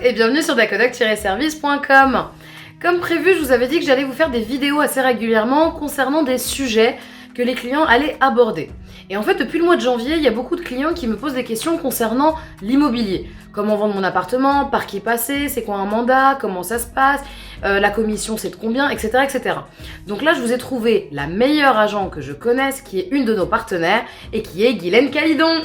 et bienvenue sur dacodoc-service.com. Comme prévu, je vous avais dit que j'allais vous faire des vidéos assez régulièrement concernant des sujets que les clients allaient aborder. Et en fait, depuis le mois de janvier, il y a beaucoup de clients qui me posent des questions concernant l'immobilier. Comment vendre mon appartement, par qui passer, c'est quoi un mandat, comment ça se passe, la commission c'est de combien, etc., etc. Donc là, je vous ai trouvé la meilleure agent que je connaisse, qui est une de nos partenaires, et qui est Guylaine Calidon.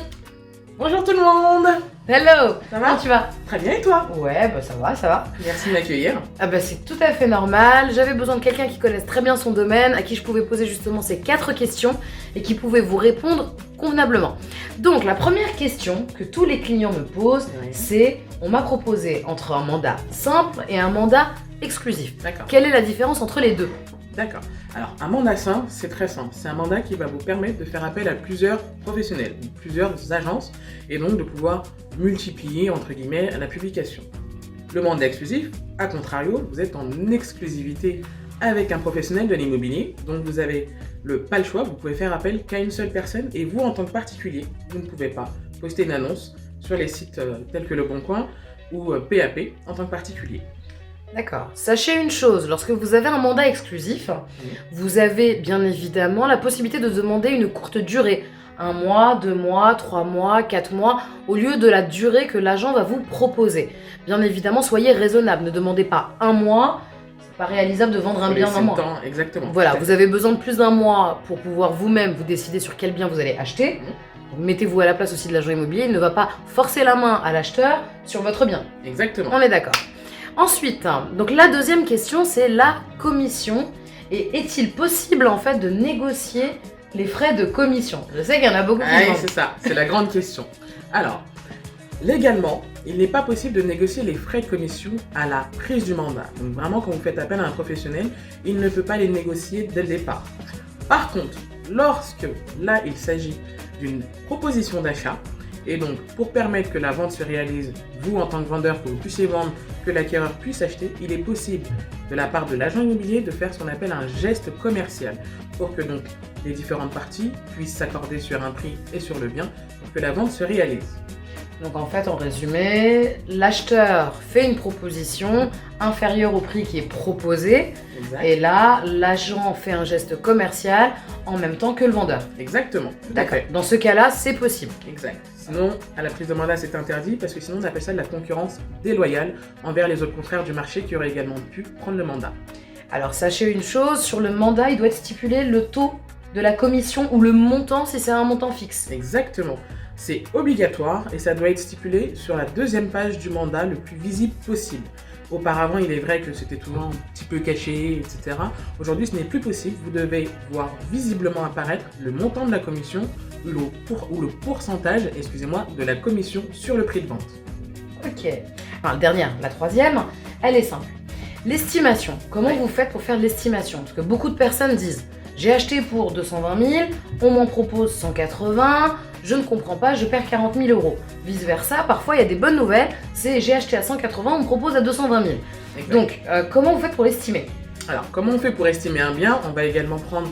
Bonjour tout le monde. Hello. Ça va? Comment tu vas? Très bien, et toi? Ouais, bah ça va, ça va. Merci de m'accueillir. Ah bah c'est tout à fait normal. J'avais besoin de quelqu'un qui connaisse très bien son domaine, à qui je pouvais poser justement ces 4 questions et qui pouvait vous répondre convenablement. Donc la première question que tous les clients me posent, c'est on m'a proposé entre un mandat simple et un mandat exclusif. D'accord. Quelle est la différence entre les deux? D'accord. Alors, un mandat simple, c'est très simple. C'est un mandat qui va vous permettre de faire appel à plusieurs professionnels, plusieurs agences, et donc de pouvoir multiplier, entre guillemets, la publication. Le mandat exclusif, à contrario, vous êtes en exclusivité avec un professionnel de l'immobilier, donc vous avez pas le choix, vous pouvez faire appel qu'à une seule personne, et vous, en tant que particulier, vous ne pouvez pas poster une annonce sur les sites tels que Le Bon Coin ou PAP en tant que particulier. D'accord. Sachez une chose, lorsque vous avez un mandat exclusif, vous avez bien évidemment la possibilité de demander une courte durée. 1 mois, 2 mois, 3 mois, 4 mois, au lieu de la durée que l'agent va vous proposer. Bien évidemment, soyez raisonnable. Ne demandez pas 1 mois, c'est pas réalisable de vendre un bien en 1 mois. Temps, exactement. Voilà, vous avez besoin de plus d'1 mois pour pouvoir vous-même vous décider sur quel bien vous allez acheter. Mettez-vous à la place aussi de l'agent immobilier, il ne va pas forcer la main à l'acheteur sur votre bien. Exactement. On est d'accord. Ensuite, donc la deuxième question, c'est la commission. Et est-il possible en fait de négocier les frais de commission? Je sais qu'il y en a beaucoup qui demandent. C'est ça, c'est la grande question. Alors, légalement, il n'est pas possible de négocier les frais de commission à la prise du mandat. Donc vraiment, quand vous faites appel à un professionnel, il ne peut pas les négocier dès le départ. Par contre, lorsque là, il s'agit d'une proposition d'achat, et donc, pour permettre que la vente se réalise, vous en tant que vendeur, que vous puissiez vendre, que l'acquéreur puisse acheter, il est possible de la part de l'agent immobilier de faire ce qu'on appelle un geste commercial pour que donc les différentes parties puissent s'accorder sur un prix et sur le bien pour que la vente se réalise. Donc en fait, en résumé, l'acheteur fait une proposition inférieure au prix qui est proposé. Exact. Et là, l'agent fait un geste commercial en même temps que le vendeur. Exactement. D'accord. Dans ce cas-là, c'est possible. Exact. Sinon, à la prise de mandat, c'est interdit parce que sinon, on appelle ça de la concurrence déloyale envers les autres confrères du marché qui auraient également pu prendre le mandat. Alors sachez une chose, sur le mandat, il doit être stipulé le taux de la commission ou le montant si c'est un montant fixe. Exactement. C'est obligatoire et ça doit être stipulé sur la deuxième page du mandat le plus visible possible. Auparavant, il est vrai que c'était toujours un petit peu caché, etc. Aujourd'hui, ce n'est plus possible. Vous devez voir visiblement apparaître le montant de la commission ou le pourcentage, de la commission sur le prix de vente. Ok. Enfin, la troisième, elle est simple. L'estimation. Comment vous faites pour faire de l'estimation? Parce que beaucoup de personnes disent j'ai acheté pour 220 000, on m'en propose 180, je ne comprends pas, je perds 40 000 euros. Vice versa, parfois il y a des bonnes nouvelles, c'est j'ai acheté à 180, on me propose à 220 000. Exact. Donc, comment vous faites pour l'estimer? Alors, comment on fait pour estimer un bien? On va également prendre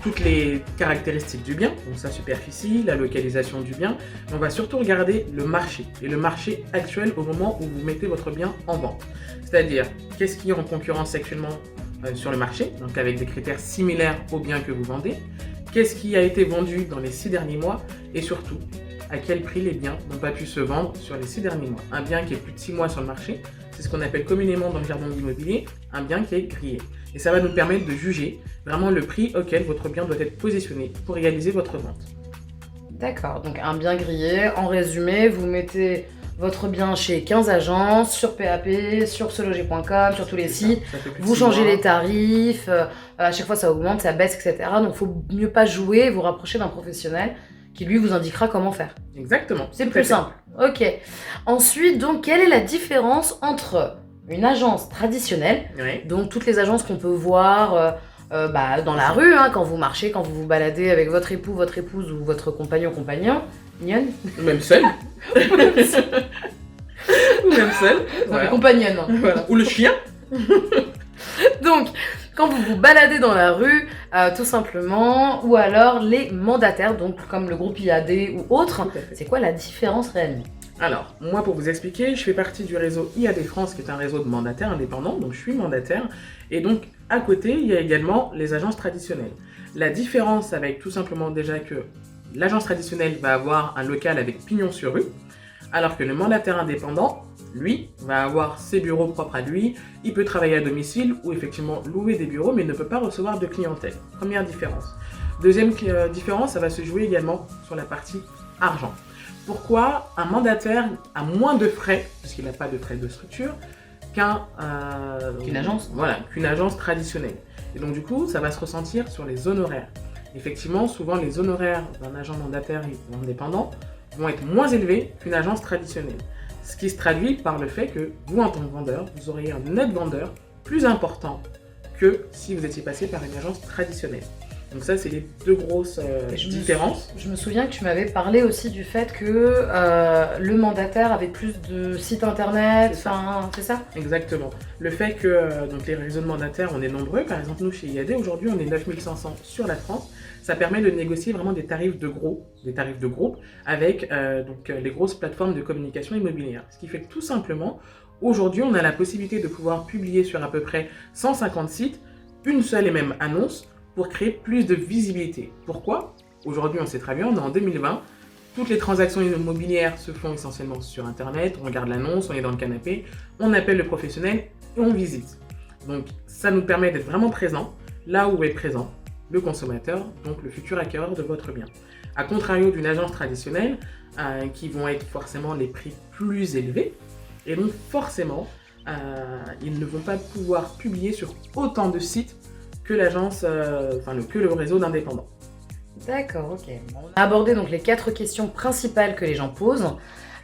toutes les caractéristiques du bien, donc sa superficie, la localisation du bien. On va surtout regarder le marché, et le marché actuel au moment où vous mettez votre bien en vente. C'est-à-dire, qu'est-ce qui est en concurrence actuellement sur le marché, donc avec des critères similaires aux biens que vous vendez. Qu'est-ce qui a été vendu dans les 6 derniers mois et surtout, à quel prix les biens n'ont pas pu se vendre sur les 6 derniers mois. Un bien qui est plus de 6 mois sur le marché, c'est ce qu'on appelle communément dans le jargon de l'immobilier, un bien qui est grillé. Et ça va nous permettre de juger vraiment le prix auquel votre bien doit être positionné pour réaliser votre vente. D'accord, donc un bien grillé, en résumé, vous mettez votre bien chez 15 agences, sur PAP, sur seloger.com, sur tous les sites, vous changez les tarifs, à chaque fois ça augmente, ça baisse, etc. Donc il faut mieux pas jouer, vous rapprocher d'un professionnel qui lui vous indiquera comment faire. Exactement. C'est plus simple. Ok. Ensuite, donc, quelle est la différence entre une agence traditionnelle, donc toutes les agences qu'on peut voir dans la rue, hein, quand vous marchez, quand vous vous baladez avec votre époux, votre épouse ou votre compagnon, mignonne. Même seul. Ou même seul. Voilà. Compagnonne. Voilà. Ou le chien. Donc, quand vous vous baladez dans la rue, tout simplement, ou alors les mandataires, donc comme le groupe IAD ou autre, c'est quoi la différence réellement? Alors, moi, pour vous expliquer, je fais partie du réseau IAD France, qui est un réseau de mandataires indépendants, donc je suis mandataire. Et donc, à côté, il y a également les agences traditionnelles. La différence avec tout simplement déjà que l'agence traditionnelle va avoir un local avec pignon sur rue, alors que le mandataire indépendant, lui, va avoir ses bureaux propres à lui, il peut travailler à domicile ou effectivement louer des bureaux, mais ne peut pas recevoir de clientèle. Première différence. Deuxième différence, ça va se jouer également sur la partie argent. Pourquoi un mandataire a moins de frais, puisqu'il n'a pas de frais de structure, qu'une agence. Voilà, qu'une agence traditionnelle. Et donc du coup, ça va se ressentir sur les honoraires. Effectivement, souvent les honoraires d'un agent mandataire ou indépendant vont être moins élevés qu'une agence traditionnelle. Ce qui se traduit par le fait que vous, en tant que vendeur, vous auriez un net vendeur plus important que si vous étiez passé par une agence traditionnelle. Donc ça, c'est les deux grosses différences. Je me souviens que tu m'avais parlé aussi du fait que le mandataire avait plus de sites internet, c'est ça? Exactement. Le fait que donc les réseaux de mandataires, on est nombreux. Par exemple, nous, chez IAD, aujourd'hui, on est 9500 sur la France. Ça permet de négocier vraiment des tarifs de groupe avec les grosses plateformes de communication immobilière. Ce qui fait que tout simplement, aujourd'hui, on a la possibilité de pouvoir publier sur à peu près 150 sites une seule et même annonce pour créer plus de visibilité. Pourquoi? Aujourd'hui, on sait très bien, on est en 2020, toutes les transactions immobilières se font essentiellement sur Internet, on regarde l'annonce, on est dans le canapé, on appelle le professionnel et on visite. Donc ça nous permet d'être vraiment présent là où est présent le consommateur, donc le futur acquéreur de votre bien. A contrario d'une agence traditionnelle, qui vont être forcément les prix plus élevés, et donc forcément, ils ne vont pas pouvoir publier sur autant de sites que l'agence, que le réseau d'indépendants. D'accord, ok. On a abordé donc les 4 questions principales que les gens posent.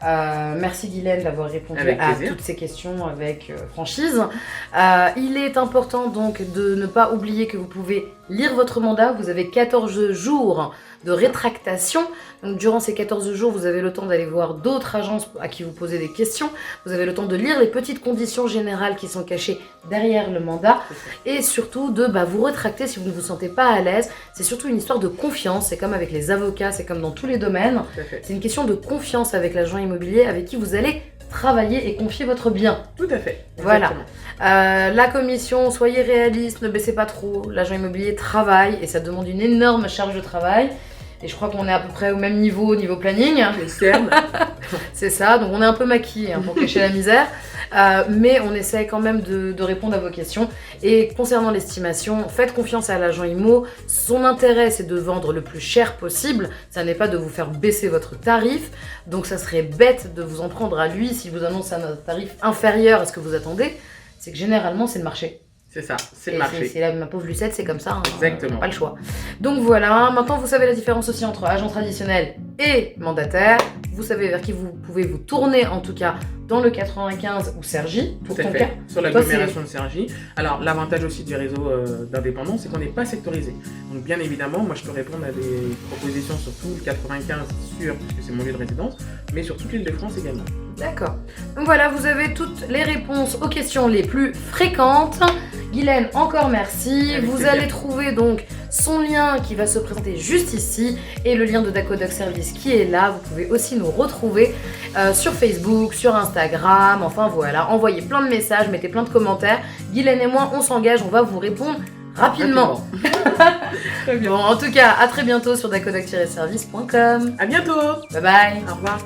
Merci Guylaine d'avoir répondu à toutes ces questions avec franchise. Il est important donc de ne pas oublier que vous pouvez lire votre mandat. Vous avez 14 jours de rétractation. Donc durant ces 14 jours, vous avez le temps d'aller voir d'autres agences à qui vous posez des questions. Vous avez le temps de lire les petites conditions générales qui sont cachées derrière le mandat. Et surtout de vous rétracter si vous ne vous sentez pas à l'aise. C'est surtout une histoire de confiance. C'est comme avec les avocats, c'est comme dans tous les domaines. C'est une question de confiance avec l'agent immobilier avec qui vous allez travailler et confier votre bien. Tout à fait. Voilà. La commission, soyez réaliste, ne baissez pas trop. L'agent immobilier travaille et ça demande une énorme charge de travail. Et je crois qu'on est à peu près au même niveau planning. C'est ça, donc on est un peu maquillés pour cacher la misère. Mais on essaie quand même de répondre à vos questions. Et concernant l'estimation, faites confiance à l'agent IMO. Son intérêt, c'est de vendre le plus cher possible. Ça n'est pas de vous faire baisser votre tarif. Donc ça serait bête de vous en prendre à lui s'il vous annonce un tarif inférieur à ce que vous attendez. C'est que généralement, c'est le marché. C'est ça, c'est le marché. C'est ma pauvre Lucette, c'est comme ça. Exactement. Pas le choix. Donc voilà, maintenant vous savez la différence aussi entre agent traditionnel et mandataire. Vous savez vers qui vous pouvez vous tourner, en tout cas dans le 95 ou Cergy. Tout à fait, sur l'agglomération de Cergy. Alors l'avantage aussi du réseau d'indépendants, c'est qu'on n'est pas sectorisé. Donc bien évidemment, moi je peux répondre à des propositions sur tout le 95 puisque c'est mon lieu de résidence, mais sur toute l'île de France également. D'accord. Donc voilà, vous avez toutes les réponses aux questions les plus fréquentes. Guylaine, encore merci. Vous allez trouver donc son lien qui va se présenter juste ici et le lien de Dacodoc Service qui est là. Vous pouvez aussi nous retrouver sur Facebook, sur Instagram, enfin voilà. Envoyez plein de messages, mettez plein de commentaires. Guylaine et moi, on s'engage, on va vous répondre rapidement. Très bien. Bon, en tout cas, à très bientôt sur dacodoc-service.com. À bientôt. Bye bye. Au revoir.